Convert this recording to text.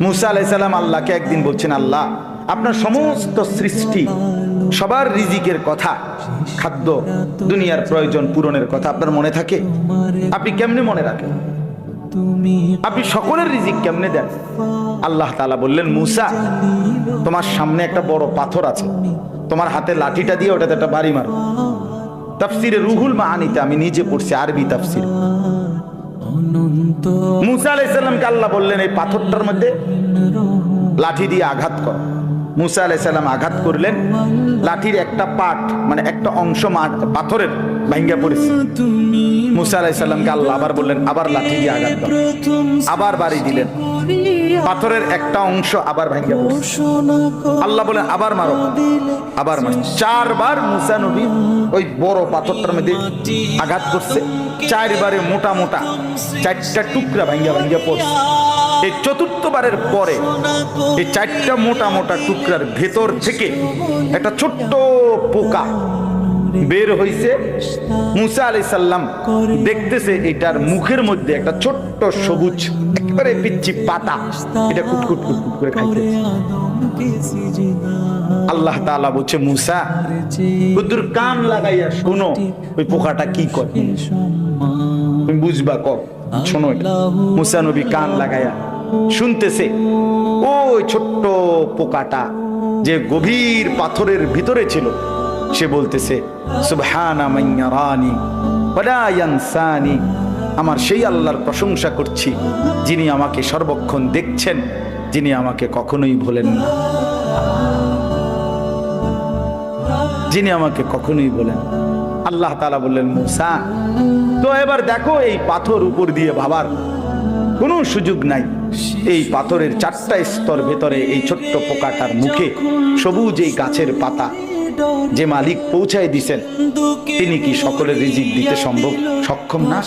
মুসা আলাইহিস সালাম আল্লাহকে একদিন বলছেন, আল্লাহ আপনার সমস্ত সৃষ্টি সবার রিজিকের কথা, খাদ্য দুনিয়ার প্রয়োজন পূরণের কথা আপনার মনে থাকে? আপনি কেমনে মনে রাখেন? আপনি সকলের রিজিক কেমনে দেন? আল্লাহ তাআলা বললেন, মুসা তোমার সামনে একটা বড় পাথর আছে, তোমার হাতে লাঠিটা দিয়ে ওটাতে একটা বাড়ি মারো। তাফসিরে রুহুল মাআনিতে আমি নিজে পড়ছি, আরবি তাফসির। মুসা আলাইহিস সালামকে আল্লাহ বললেন, এই পাথরটার মধ্যে লাঠি দিয়ে আঘাত কর। মুসা আলাইহিস সালাম আঘাত করলেন, লাঠির একটা পার্ট মানে একটা অংশ পাথরের ভাঙ্গা পড়েছে। মুসা আলাইহিস সালামকে আল্লাহ আবার বললেন, আবার লাঠি দিয়ে আঘাত কর। আবার বাড়ি দিলেন, পাথরের একটা অংশ আবার ভাঙ্গা পড়েছে। আল্লাহ বলেন, আবার মারো, আবার মারো। 4 বার মুসা নবী ওই বড় পাথরটার মধ্যে আঘাত করছে। 4 বারে মোটা মোটা 4টা টুকরা ভাঙ্গা ভাঙ্গা পড়ছে। এই 4র্থ বারের পরে এই 4টা মোটা মোটা টুকরার ভেতর থেকে একটা ছোট্ট পোকা বের হইছে। মুসা আলাইহিস সালাম দেখতেছে এটার মুখের মধ্যে একটা ছোট্ট সবুজ একেবারে পিচ্চি পাতা, এটা কুটকুট কুটকুট করে খাইতেছে। আল্লাহ তাআলা বলছে, মুসা বুদ্ধুর কান লাগাইয়া শোনো ওই পোকাটা কি করে, তুমি বুঝবা কব, শোনো। মুসা নবী কান লাগাইয়া শুনতেছে ওই ছোট্ট পোকাটা যে গভীর পাথরের ভিতরে ছিল, সে বলতেছে, সুবহানা মান ইয়ারানি ওয়ালা ইয়ানসানি, আমার সেই আল্লাহর প্রশংসা করছি যিনি আমাকে সর্বক্ষণ দেখছেন, যিনি আমাকে কখনোই ভোলেন না, যিনি আমাকে কখনোই ভোলেন। আল্লাহ তাআলা বললেন, মুসা তো এবার দেখো এই পাথর উপর দিয়ে ভাবার কোনো সুযোগ নাই। এই পাথরের 4টা স্তর ভেতরে এই ছোট্ট পোকাটার মুখে সবুজ এই গাছের পাতা যে মালিক পৌঁছায় দিছেন, তিনি কি সকলের রিজিক দিতে সক্ষম না?